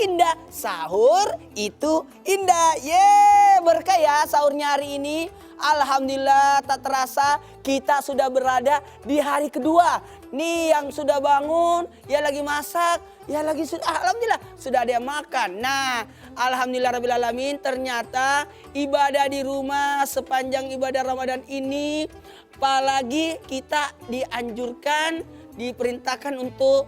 indah, sahur itu indah. Berkah ya sahurnya hari ini. Alhamdulillah tak terasa kita sudah berada di hari kedua. Nih yang sudah bangun, ya lagi masak, ya lagi alhamdulillah sudah ada yang makan. Nah, alhamdulillah rabbil alamin, ternyata ibadah di rumah sepanjang ibadah Ramadan ini, apalagi kita dianjurkan, diperintahkan untuk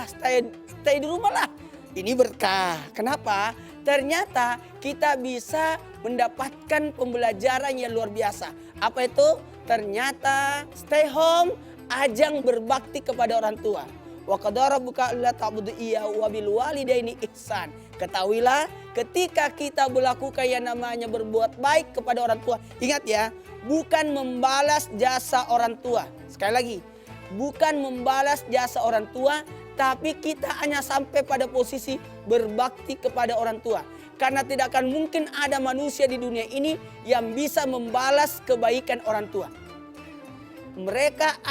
stay di rumah lah. Ini berkah. Kenapa? Ternyata kita bisa mendapatkan pembelajaran yang luar biasa. Apa itu? Ternyata stay home ajang berbakti kepada orang tua. Wa qadara rabbuka alla ta'budu iyyahu wa bil walidaini ihsan. Ketahuilah ketika kita melakukan yang namanya berbuat baik kepada orang tua. Ingat ya, bukan membalas jasa orang tua. Sekali lagi, bukan membalas jasa orang tua, tapi kita hanya sampai pada posisi berbakti kepada orang tua. Karena tidak akan mungkin ada manusia di dunia ini yang bisa membalas kebaikan orang tua. Mereka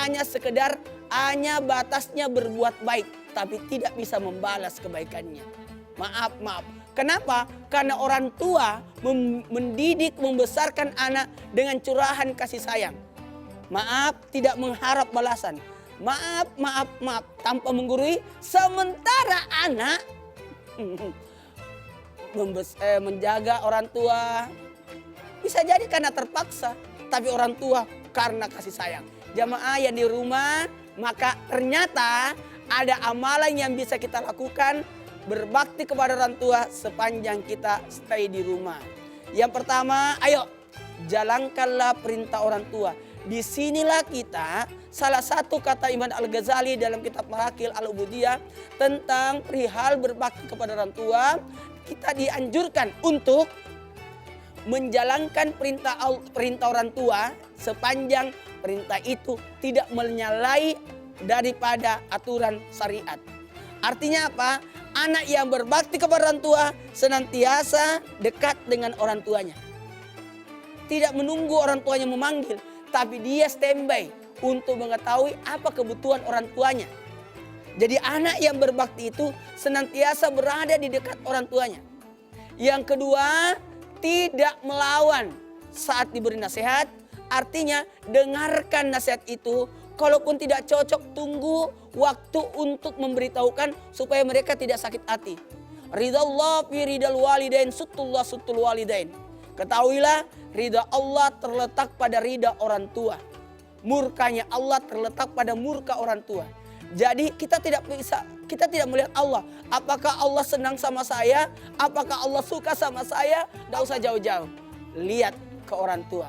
hanya batasnya berbuat baik, tapi tidak bisa membalas kebaikannya. Maaf. Kenapa? Karena orang tua mendidik, membesarkan anak dengan curahan kasih sayang. Maaf, tidak mengharap balasan. Maaf, tanpa menggurui. Sementara anak menjaga orang tua bisa jadi karena terpaksa, tapi orang tua karena kasih sayang. Jamaah yang di rumah, maka ternyata ada amalan yang bisa kita lakukan berbakti kepada orang tua sepanjang kita stay di rumah. Yang pertama, ayo jalankanlah perintah orang tua. Disinilah kita, salah satu kata Imam Al-Ghazali dalam kitab Marakil Al-Ubudiyah tentang perihal berbakti kepada orang tua, kita dianjurkan untuk menjalankan perintah orang tua sepanjang perintah itu tidak menyalahi daripada aturan syariat. Artinya apa? Anak yang berbakti kepada orang tua senantiasa dekat dengan orang tuanya. Tidak menunggu orang tuanya memanggil, tapi dia standby untuk mengetahui apa kebutuhan orang tuanya. Jadi anak yang berbakti itu senantiasa berada di dekat orang tuanya. Yang kedua, tidak melawan saat diberi nasihat. Artinya dengarkan nasihat itu. Kalaupun tidak cocok, tunggu waktu untuk memberitahukan supaya mereka tidak sakit hati. Ridallah fi ridal walidain sutullah sutul walidain. Ketahuilah ridha Allah terletak pada ridha orang tua. Murkanya Allah terletak pada murka orang tua. Jadi kita tidak melihat Allah. Apakah Allah senang sama saya? Apakah Allah suka sama saya? Tidak usah jauh-jauh. Lihat ke orang tua.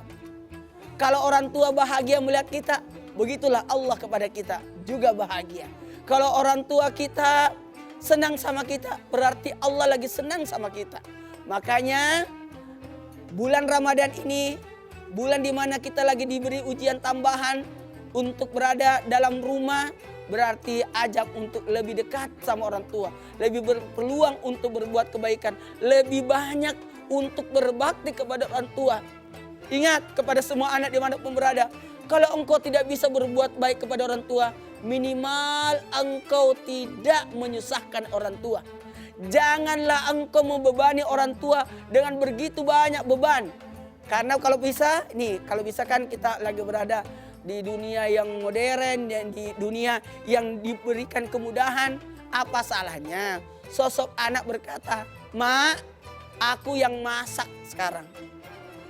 Kalau orang tua bahagia melihat kita, begitulah Allah kepada kita juga bahagia. Kalau orang tua kita senang sama kita, berarti Allah lagi senang sama kita. Makanya bulan Ramadan ini, bulan dimana kita lagi diberi ujian tambahan untuk berada dalam rumah, berarti ajak untuk lebih dekat sama orang tua. Lebih berpeluang untuk berbuat kebaikan. Lebih banyak untuk berbakti kepada orang tua. Ingat kepada semua anak dimanapun berada. Kalau engkau tidak bisa berbuat baik kepada orang tua, minimal engkau tidak menyusahkan orang tua. Janganlah engkau membebani orang tua dengan begitu banyak beban. Karena kalau bisa kan kita lagi berada di dunia yang modern, dan di dunia yang diberikan kemudahan. Apa salahnya sosok anak berkata, "Ma, aku yang masak sekarang.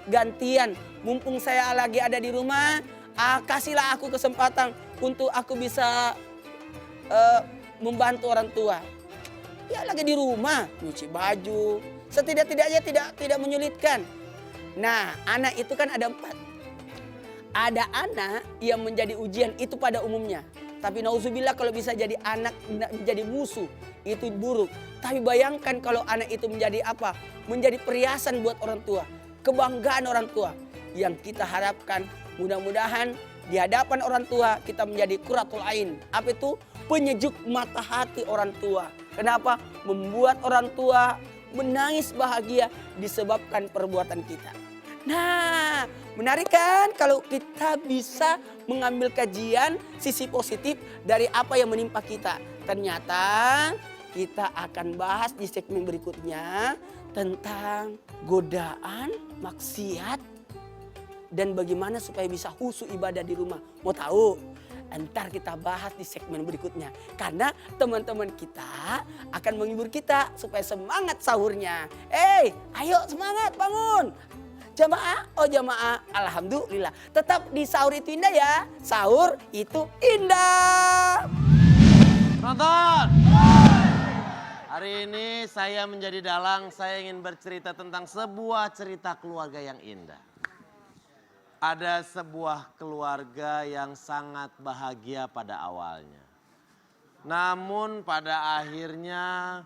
Gantian, mumpung saya lagi ada di rumah, kasihlah aku kesempatan untuk aku bisa membantu orang tua." Ya lagi di rumah, nyuci baju, setidak-tidaknya tidak menyulitkan. Nah, anak itu kan ada 4. Ada anak yang menjadi ujian itu pada umumnya. Tapi nauzubillah kalau bisa jadi anak menjadi musuh, itu buruk. Tapi bayangkan kalau anak itu menjadi apa? Menjadi perhiasan buat orang tua. Kebanggaan orang tua. Yang kita harapkan mudah-mudahan di hadapan orang tua kita menjadi qurratul ain. Apa itu? Penyejuk mata hati orang tua. Kenapa? Membuat orang tua menangis bahagia disebabkan perbuatan kita. Nah, menarik kan kalau kita bisa mengambil kajian sisi positif dari apa yang menimpa kita. Ternyata kita akan bahas di segmen berikutnya tentang godaan, maksiat, dan bagaimana supaya bisa khusyuk ibadah di rumah. Mau tahu? Ntar kita bahas di segmen berikutnya. Karena teman-teman kita akan menghibur kita supaya semangat sahurnya. Ayo semangat, bangun. Jamaah, oh jamaah, alhamdulillah. Tetap di sahur itu indah ya. Sahur itu indah. Penonton, hari ini saya menjadi dalang, saya ingin bercerita tentang sebuah cerita keluarga yang indah. Ada sebuah keluarga yang sangat bahagia pada awalnya. Namun pada akhirnya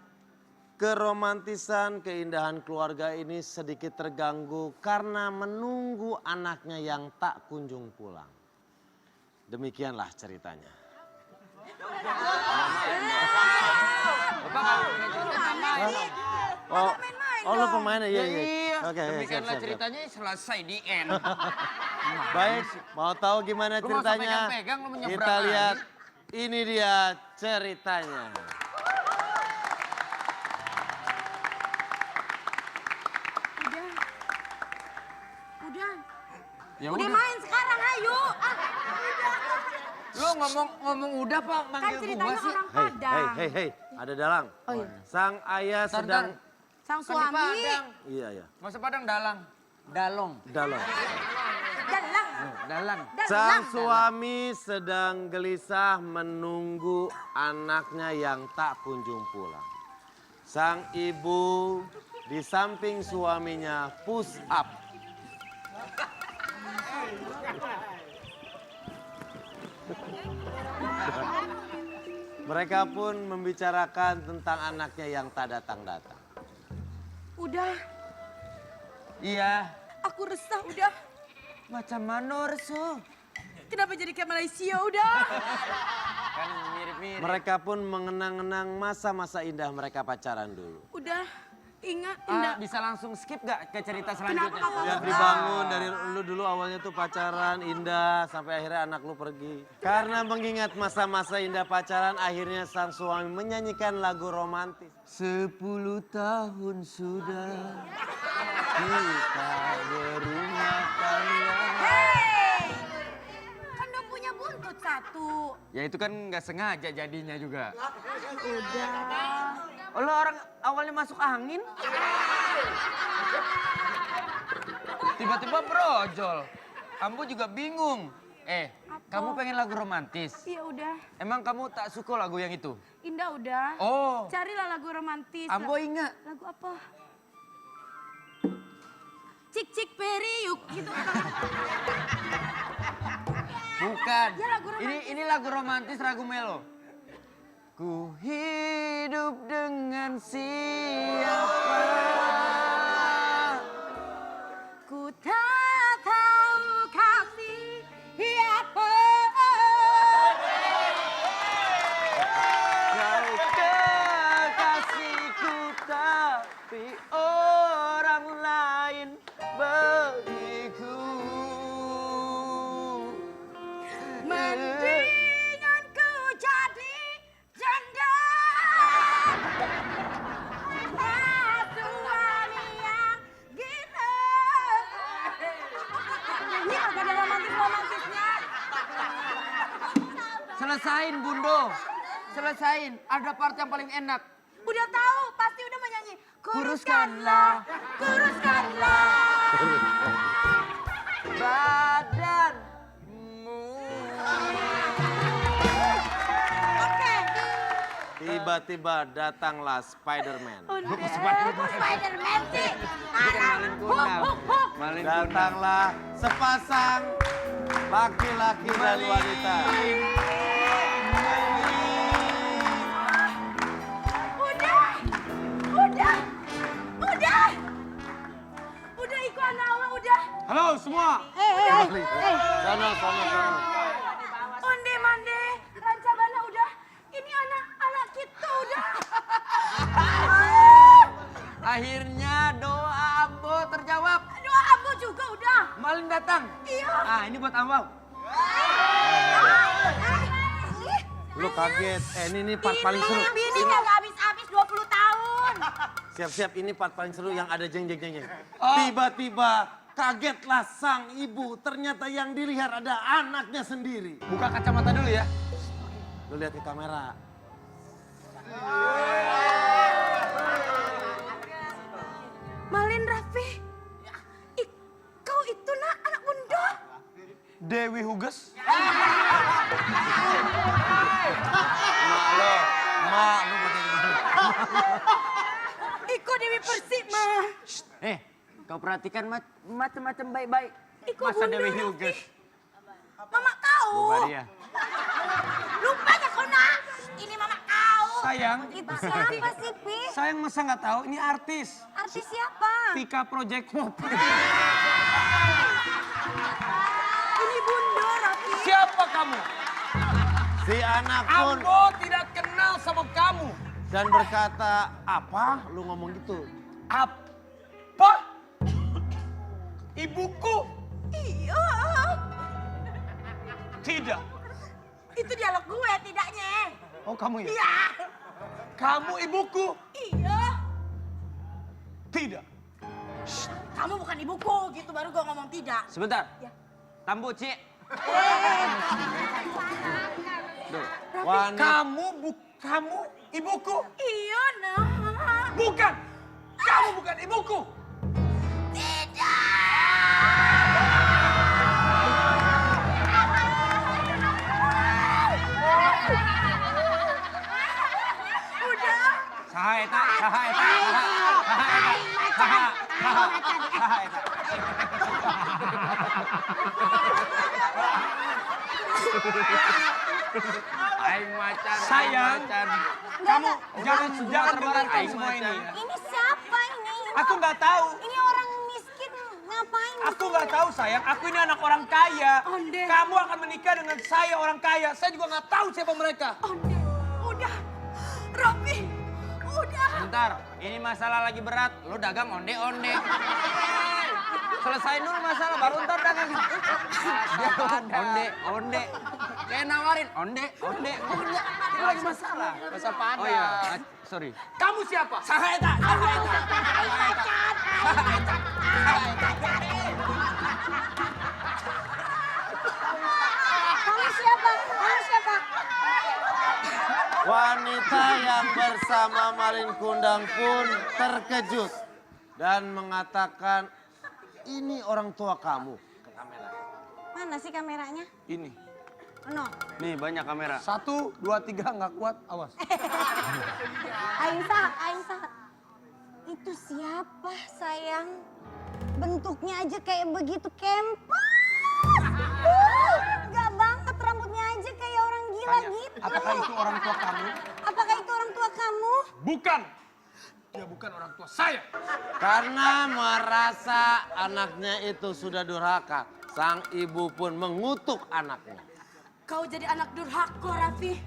keromantisan, keindahan keluarga ini sedikit terganggu karena menunggu anaknya yang tak kunjung pulang. Demikianlah ceritanya. Oh, lu pemainnya? Iya. Oke, demikianlah ceritanya selesai di end. Baik, mau tahu gimana Lu nggak usah ceritanya? pegang-pegang, lu menyeberang Kita aja. lihat, ini dia ceritanya. Udah. Ya Udah main sekarang, ayo. Lu ngomong udah Pak, Kan manggil gua ceritanya sih. orang Padang. Hei, ada dalang. Oh iya. Sang ayah sedang, Sang Kan di suami. Padang. iya. Nggak usah Padang, dalang. Dalong. Dalang. Dalang. Dalang. Sang suami sedang gelisah menunggu anaknya yang tak kunjung pulang. Sang ibu di samping suaminya push up. Mereka pun membicarakan tentang anaknya yang tak datang-datang. Udah, Iya. aku resah udah. Macam mana Reso? Kenapa jadi kayak Malaysia udah? Kan mirip-mirip. Mereka pun mengenang-enang masa-masa indah mereka pacaran dulu. Udah, ingat indah. Bisa langsung skip gak ke cerita Kenapa selanjutnya? Papa? Biar dibangun dari lu dulu awalnya tuh pacaran indah sampai akhirnya anak lu pergi. Karena mengingat masa-masa indah pacaran akhirnya sang suami menyanyikan lagu romantis. 10 tahun sudah kita berumah tangga. Hei, kan udah punya buntut satu. Ya itu kan nggak sengaja jadinya juga. Udah. Oh, lo orang awalnya masuk angin. Tiba-tiba brojol. Kamu juga bingung. Kamu pengen lagu romantis? Iya udah. Emang kamu tak suka lagu yang itu? Indah udah. Oh, Carilah lagu romantis. Ambo ingat. Lagu apa? Cik cik periuk gitu. Bukan. Ya, lagu romantis. Ini lagu romantis, lagu melo. Ku hidup dengan siapa? Ku tak tahu kasih apa. Kau kekasihku tapi orang lain bagiku. Mendingan ku jadi janda. Suami yang gila. Ini kagak ada romantis-romantisnya. Selesain Bundo. Selesain. Ada part yang paling enak. Udah tahu, pasti udah menyanyi. Kuruskanlah. Kuruskanlah. Badanmu. Oke. Tiba-tiba datanglah Spider-Man. Udah. Kok Spiderman sih? Malin Kundang. Malin Kundang. Datanglah sepasang laki-laki dan wanita. Udah ikut anak Allah udah. Halo semua. Sono. Onde mande, rancabana udah. Ini anak-anak kita udah. Akhirnya doa Ambo terjawab. Doa Ambo juga udah. Malin datang. Iya. Ah, ini buat Ambo. Lu kaget. Ini part paling seru. Ini kagak habis-habis Siap-siap ini part paling seru yang ada jeng-jeng-jeng. Tiba-tiba kagetlah sang ibu. Ternyata yang dilihat ada anaknya sendiri. Buka kacamata dulu ya. Lu lihat ke kamera. Malin Raffi. Kau itu nak anak Bundo. Dewi Huges. Mak lu mau jadi gitu. Iko Dewi Persik mah. Kau perhatikan macam-macam baik-baik. Iko Masa Bundo Dewi Raffi. Huges? Mama kau. Dia. Lupa ya kau nak. Ini mama kau. Sayang. Itu siapa sih, Pi? Sayang masa nggak tahu ini artis. Artis siapa? Tika Project Pop. Ini Bundo Raffi. Siapa kamu? Si anak pun Ambo tidak kenal sama kamu. dan berkata, apa lu ngomong gitu? Apa? Ibuku? Iya. Tidak. Itu dialog gue tidaknya. Oh kamu ya? Iya. Kamu ibuku? Iya. Tidak. Kamu bukan ibuku gitu baru gue ngomong tidak. Sebentar. Ya. Tambu, Ci. Wanita Kamu ibuku? Iya nah. Bukan. Kamu bukan ibuku. Udah. Sahaeta. Sayang, kamu jangan terbangkan semua ini ya. Ini siapa ini? Aku nggak tahu. Ini orang miskin ngapain? Aku nggak tahu sayang. Aku ini anak orang kaya. Onde. Kamu akan menikah dengan saya orang kaya. Saya juga nggak tahu siapa mereka. Onde. Udah. Raffi. Udah. Bentar, ini masalah lagi berat. Lu dagang onde-onde. Selesain dulu masalah, baru ntar dagang. Onde. Kayak nawarin, onde. Ini lagi masalah. Masa pada. Oh iya, sorry. Kamu siapa? Sahaeta. Kamu siapa? wanita yang bersama Malin Kundang pun terkejut dan mengatakan, ini orang tua kamu. Ke kamera. Mana sih kameranya? Ini. No. Nih banyak kamera. 1, 2, 3 nggak kuat, awas. Aisyah. Itu siapa sayang? Bentuknya aja kayak begitu kempes. Enggak banget rambutnya aja kayak orang gila gitu. Apakah itu orang tua kamu? Apakah itu orang tua kamu? Bukan. Dia bukan orang tua saya. Karena merasa anaknya itu sudah durhaka, sang ibu pun mengutuk anaknya. Kau jadi anak durhaka, Raffi.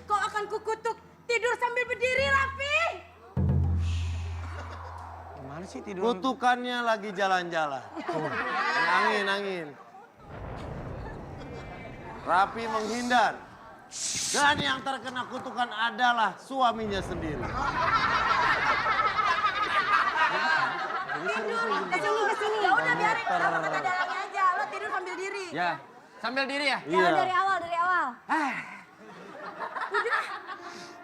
Kau akan kukutuk tidur sambil berdiri, Raffi. Gimana sih tidur? Kutukannya lagi jalan-jalan. Angin. Raffi menghindar. Dan yang terkena kutukan adalah suaminya sendiri. Kesini. Ya udah biarin, kamu kita dalangnya aja. Lo tidur sambil diri. Ya, sambil diri ya. Iya. Dari awal. Udah.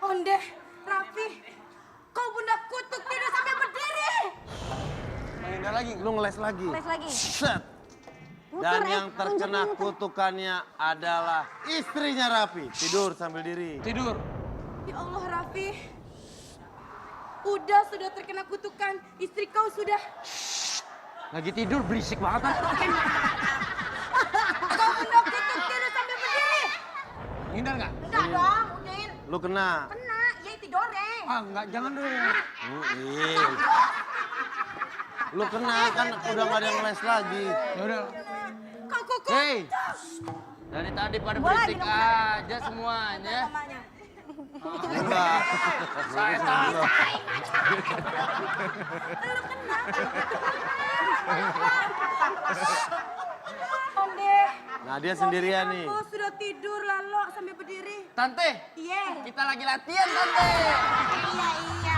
Onde, Raffi. Kau bunda kutuk tidur sambil berdiri. Menghindar lagi. Lu ngeles lagi. Les lagi. Set. Dan yang terkena kutukannya adalah istrinya Raffi. Tidur sambil diri. Tidur. Ya Allah, Raffi. Sudah terkena kutukan. Istri kau sudah. Lagi tidur berisik banget. Kau bunda kutuk tidur sambil berdiri. Menghindar nggak? Enggak dong, udahin. Lu kena. Kena, ya tidurnya. Enggak, jangan dulu. Iya. Lu kena kan udah gak ada yang les lagi. Ya udah. Kau kuku. Hei, dari tadi pada Gua lagi berisik dong. aja semuanya. Mamanya. Enggak. Saya tahu. Lu kena. Onde. Nah dia sendirian nih. Aku sudah tidur lalu sambil berdiri. Tante, Iya. kita lagi latihan, Tante. Iya.